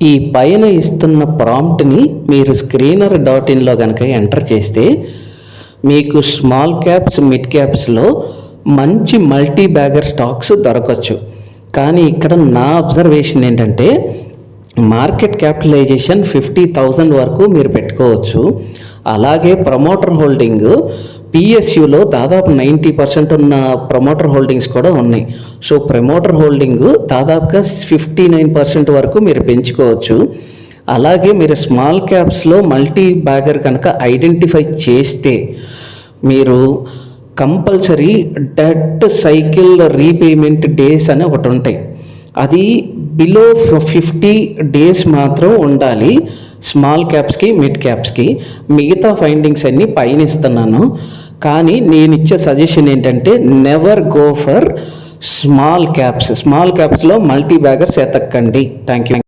ఈ పైన ఇస్తున్న ప్రాంప్ట్ని మీరు screener.inలో కనుక ఎంటర్ చేస్తే మీకు స్మాల్ క్యాప్స్ మిడ్ క్యాప్స్లో మంచి మల్టీ బ్యాగర్ స్టాక్స్ దొరకచ్చు. కానీ ఇక్కడ నా అబ్జర్వేషన్ ఏంటంటే మార్కెట్ క్యాపిటలైజేషన్ 50,000 వరకు మీరు పెట్టుకోవచ్చు. అలాగే ప్రమోటర్ హోల్డింగ్ పిఎస్యులో దాదాపు 90% ఉన్న ప్రమోటర్ హోల్డింగ్స్ కూడా ఉన్నాయి. సో ప్రమోటర్ హోల్డింగ్ దాదాపుగా 59% వరకు మీరు పెంచుకోవచ్చు. అలాగే మీరు స్మాల్ క్యాప్స్లో మల్టీ బ్యాగర్ కనుక ఐడెంటిఫై చేస్తే మీరు compulsory debt cycle repayment days అని ఒకటి ఉంటాయి. అది బిలో 50 డేస్ మాత్రం ఉండాలి స్మాల్ క్యాప్స్కి మిడ్ క్యాప్స్కి. మిగతా ఫైండింగ్స్ అన్నీ పైన ఇస్తున్నాను. కానీ నేను ఇచ్చే సజెషన్ ఏంటంటే నెవర్ గో ఫర్ స్మాల్ క్యాప్స్లో మల్టీ బ్యాగర్స్ ఎతక్కండి. Thank you.